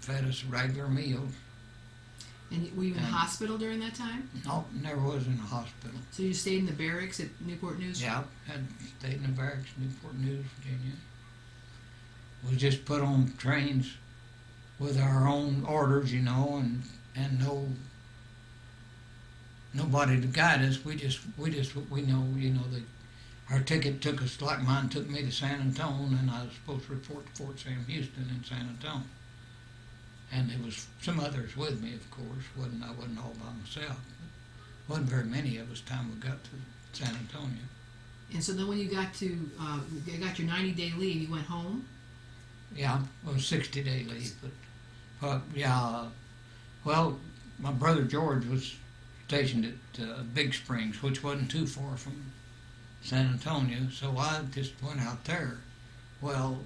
fed us regular meals. And were you in the And- hospital during that time? No, never was in a hospital. So you stayed in the barracks at Newport News? Yeah, had stayed in the barracks, Newport News, Virginia. Was just put on trains with our own orders, you know, and nobody to guide us. We know, you know, that our ticket took us, like mine took me to San Antonio, and I was supposed to report to Fort Sam Houston in San Antonio. And there was some others with me, of course. I wasn't all by myself. Wasn't very many of us time we got to San Antonio. And so then when you got to, you got your 90-day leave, you went home? Yeah, it was 60-day leave, but yeah. Well, my brother George was stationed at Big Springs, which wasn't too far from San Antonio, so I just went out there. Well,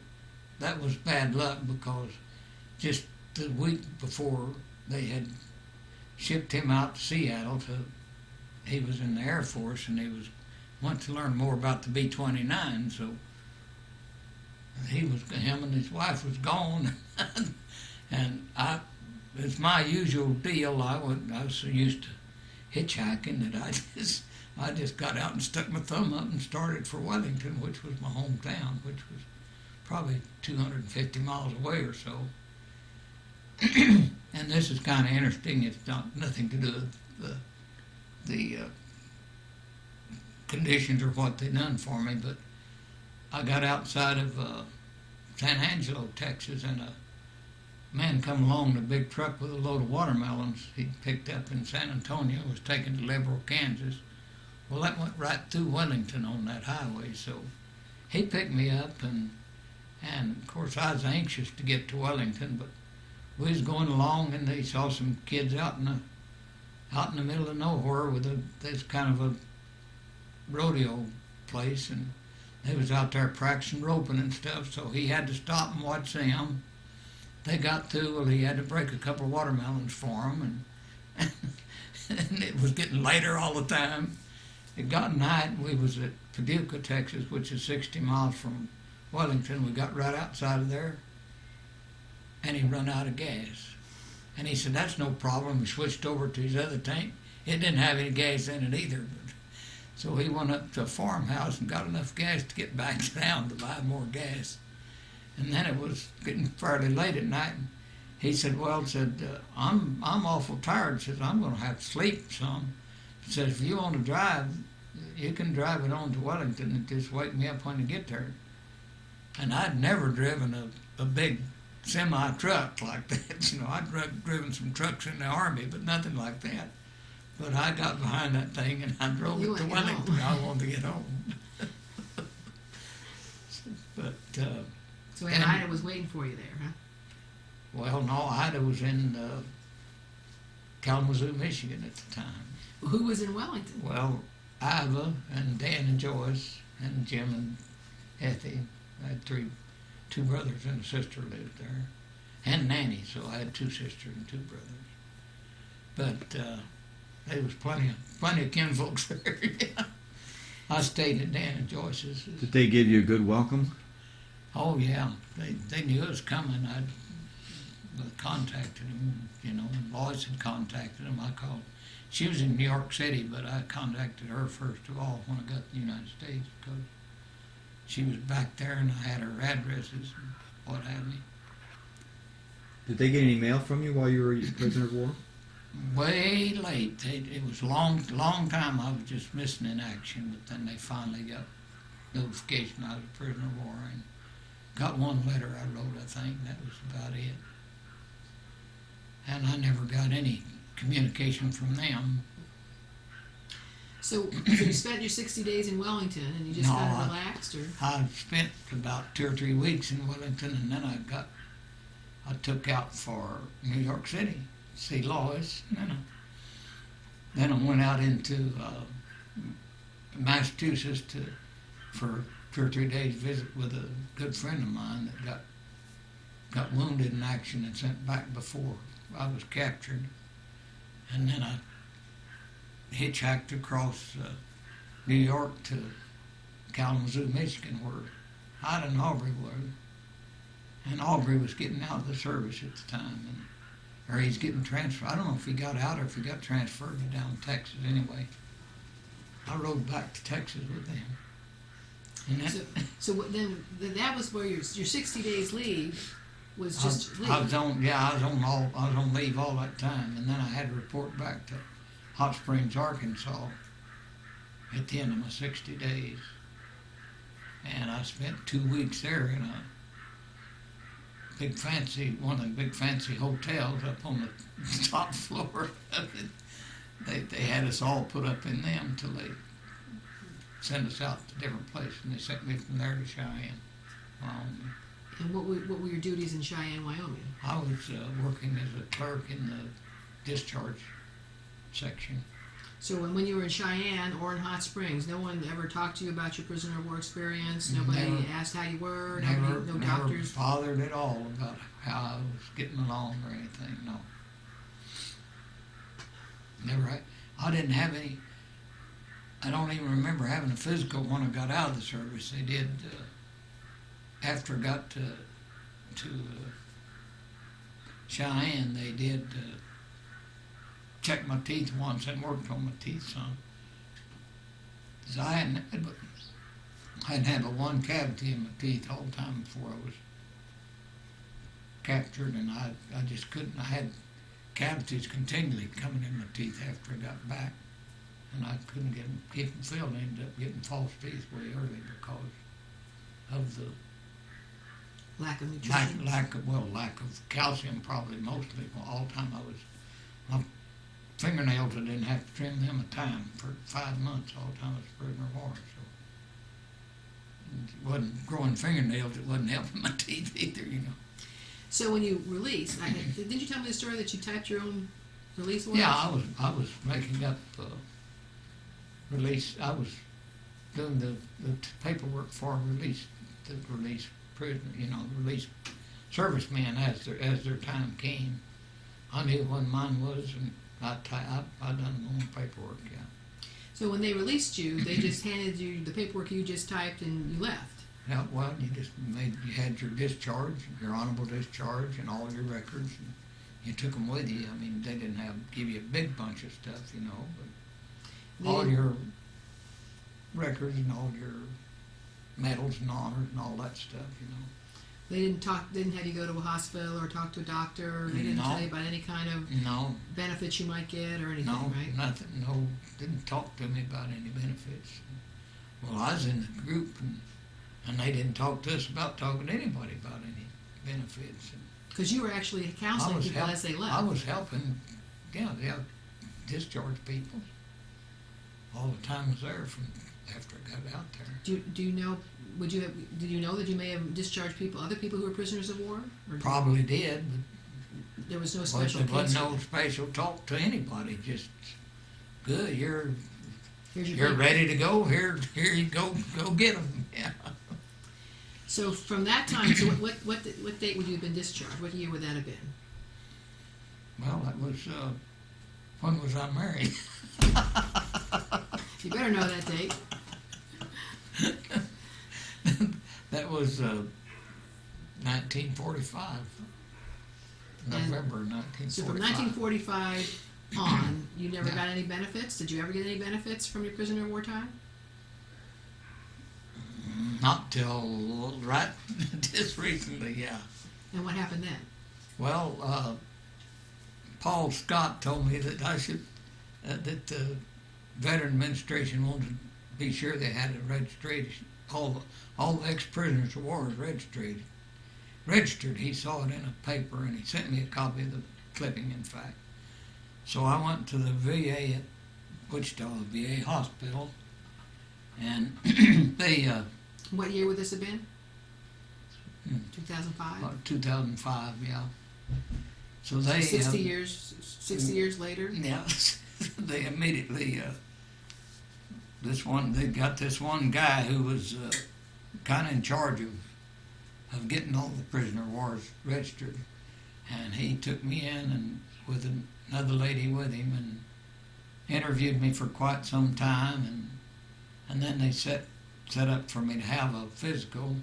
that was bad luck because just the week before they had shipped him out to Seattle he was in the Air Force and went to learn more about the B-29, so him and his wife was gone. And it's my usual deal. I was so used to hitchhiking that I just got out and stuck my thumb up and started for Wellington, which was my hometown, which was probably 250 miles away or so. And this is kind of interesting. It's nothing to do with the conditions or what they done for me, but I got outside of San Angelo, Texas, and a man come along in a big truck with a load of watermelons he'd picked up in San Antonio, was taken to Liberal, Kansas. Well, that went right through Wellington on that highway, so he picked me up, and of course I was anxious to get to Wellington, but we was going along, and they saw some kids out in the middle of nowhere with this kind of a rodeo place, and they was out there practicing roping and stuff, so he had to stop and watch them. They got through, well, he had to break a couple of watermelons for them, and it was getting later all the time. It got night, and we was at Paducah, Texas, which is 60 miles from Wellington. We got right outside of there, and he run out of gas. And he said, that's no problem. He switched over to his other tank. It didn't have any gas in it either. So he went up to a farmhouse and got enough gas to get back down to buy more gas. And then it was getting fairly late at night. And he said, I'm awful tired. He says, I'm going to have to sleep some. He says, if you want to drive, you can drive it on to Wellington and just wake me up when you get there. And I'd never driven a big semi-truck like that. You know, I'd driven some trucks in the Army, but nothing like that. But I got behind that thing and I drove it to Wellington. I wanted to get home. But so Ida was waiting for you there, huh? well, no, Ida was in Kalamazoo, Michigan at the time. Who was in Wellington? Well, Iva and Dan and Joyce and Jim and Ethie. I had two brothers and a sister lived there, and Nanny. So I had two sisters and two brothers. But there was plenty of kinfolks there. Yeah. I stayed at Dan and Joyce's. Did they give you a good welcome? Oh yeah, they knew it was coming. I contacted them, you know, and Lois had contacted them. I called. She was in New York City, but I contacted her first of all when I got to the United States because she was back there and I had her addresses and what have you. Did they get any mail from you while you were a prisoner of war? Way late. It was a long time I was just missing in action, but then they finally got notification I was a prisoner of war and got one letter I wrote, I think. That was about it. And I never got any communication from them. So you spent your 60 days in Wellington and you just kind of relaxed, or? I spent about 2 or 3 weeks in Wellington, and then I took out for New York City, see Lois, and then I went out into Massachusetts for 2 or 3 days visit with a good friend of mine that got wounded in action and sent back before I was captured. And then I hitchhiked across New York to Kalamazoo, Michigan, where Ida and Aubrey were. And Aubrey was getting out of the service at the time, or he's getting transferred. I don't know if he got out or if he got transferred to down Texas anyway. I rode back to Texas with them. And that, So then that was where your 60 days leave was just leave. I was on leave all that time, and then I had to report back to Hot Springs, Arkansas at the end of my 60 days. And I spent 2 weeks there in one of the big fancy hotels up on the top floor of it. They had us all put up in them till they sent us out to different places, and they sent me from there to Cheyenne. And what were your duties in Cheyenne, Wyoming? I was working as a clerk in the discharge section. So when you were in Cheyenne or in Hot Springs, no one ever talked to you about your prisoner of war experience? Nobody asked how you were? Never Doctors? bothered at all about how I was getting along or anything, no. Never. I didn't have any. I don't even remember having a physical when I got out of the service. They did, after I got to Cheyenne, they did check my teeth once and worked on my teeth some. 'Cause I hadn't had but one cavity in my teeth all the time before I was captured, and I just couldn't. I had cavities continually coming in my teeth after I got back, and I couldn't keep them filled. I ended up getting false teeth way early because of the Lack of nutrition? lack of calcium, probably mostly. Well, all the time my fingernails, I didn't have to trim them a time for 5 months. All the time I was prisoner of war, so it wasn't growing fingernails. It wasn't helping my teeth either, you know. So when you released, didn't you tell me the story that you typed your own release orders? Yeah, I was making up release. I was doing the paperwork for release prisoner, release servicemen as their time came. I knew when mine was, and I done my own paperwork. Yeah. So when they released you, they just handed you the paperwork you just typed and you left. Yeah, well, you had your discharge, your honorable discharge, and all your records, and you took them with you. I mean, they didn't give you a big bunch of stuff, but all your records and all your medals and honors and all that stuff, They didn't have you go to a hospital or talk to a doctor, or they didn't tell you about any kind of benefits you might get or anything, right? Nothing, didn't talk to me about any benefits. Well, I was in the group, and they didn't talk to us about talking to anybody about any benefits. Because you were actually counseling people as they left. I was helping, discharge people all the time I was there from after I got out there. Do you know? Did you know that you may have discharged other people who were prisoners of war? Or Probably did. There was no special. There wasn't no special talk to anybody. Just good. You're ready to go. Here you go. Go get them. Yeah. So from that time, so what date would you have been discharged? What year would that have been? Well, that was when was I married? You better know that date. That was 1945. November 1945. So from 1945 on, you never got any benefits? Did you ever get any benefits from your prisoner of war time? Not till right just recently, yeah. And what happened then? Well, Paul Scott told me that I should, that the Veteran Administration wanted to be sure they had a registration. All the ex-prisoners of war is registered. He saw it in a paper, and he sent me a copy of the clipping, in fact. So I went to the VA at Wichita, the VA hospital, and they... What year would this have been? 2005? 2005, yeah. So they... 60 years later? Yeah, they immediately... they got this one guy who was kind of in charge of getting all the prisoner of wars registered, and he took me in and with another lady with him and interviewed me for quite some time, and then they set up for me to have a physical,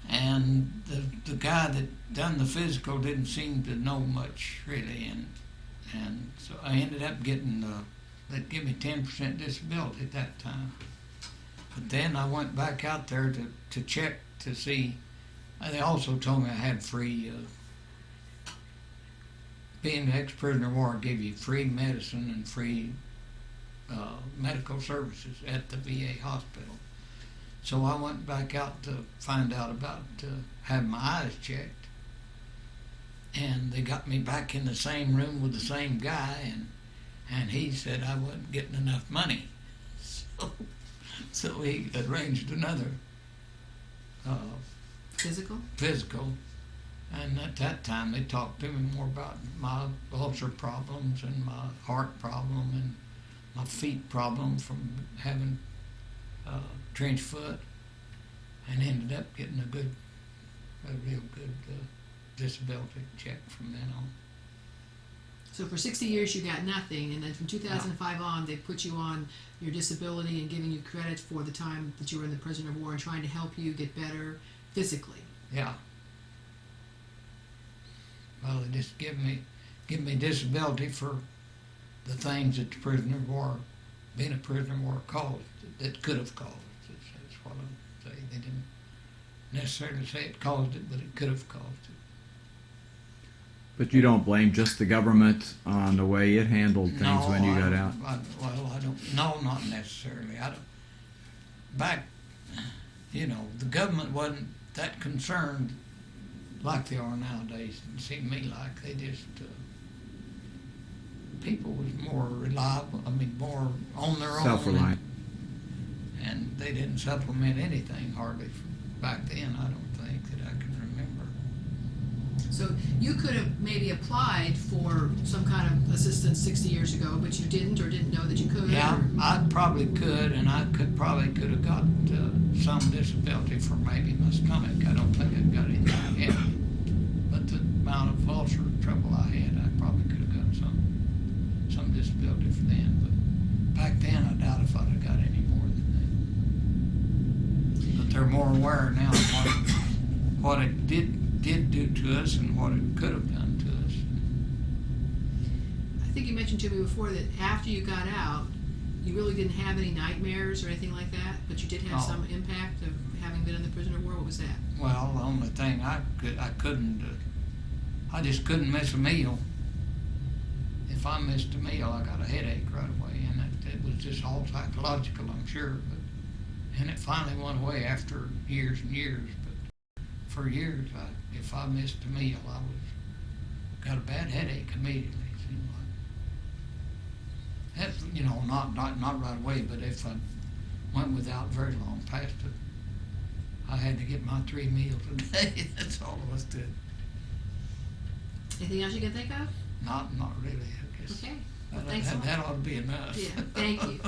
And the guy that done the physical didn't seem to know much really, and so I ended up getting they'd give me 10% disability at that time. But then I went back out there to check to see. They also told me I had free. Being an ex-prisoner of war gave you free medicine and free medical services at the VA hospital. So I went back out to find out about having my eyes checked, and they got me back in the same room with the same guy, and he said I wasn't getting enough money, so he arranged another physical, and at that time they talked to me more about my ulcer problems and my heart problem and my feet problem from having trench foot, and ended up getting a real good disability check from then on. So for 60 years you got nothing, and then from 2005 on they put you on your disability and giving you credit for the time that you were in the prisoner of war and trying to help you get better physically. Yeah. Well, they just give me disability for the things that the prisoner of war, being a prisoner of war, caused, that could have caused. That's what I say. They didn't necessarily say it caused it, but it could have caused it. But you don't blame just the government on the way it handled things when you got out? I don't. No, not necessarily. I don't. Back, the government wasn't that concerned like they are nowadays. It seemed to me like they just people was more reliable. I mean, more on their own. Self-reliant. And they didn't supplement anything hardly back then. I don't think that I can remember. So you could have maybe applied for some kind of assistance 60 years ago, but you didn't, or didn't know that you could. Yeah, I probably could, and I probably could have got some disability for maybe my stomach. I don't think I got anything heavy, but the amount of ulcer trouble I had, I probably could have got some disability for then. But back then, I doubt if I'd have got any more than that. But they're more aware now of what it did do to us and what it could have done to us. I think you mentioned to me before that after you got out, you really didn't have any nightmares or anything like that, but you did have some impact of having been in the prisoner of war. What was that? Well, the only thing I just couldn't miss a meal. If I missed a meal, I got a headache right away, and it was just all psychological, I'm sure. And it finally went away after years and years. But for years, if I missed a meal, I got a bad headache immediately. It seemed like that's not right away. But if I went without very long past it, I had to get my 3 meals a day. That's all I was doing. Anything else you can think of? Not really, I guess. Okay. Well, thanks a lot. That ought to be enough. Yeah, thank you.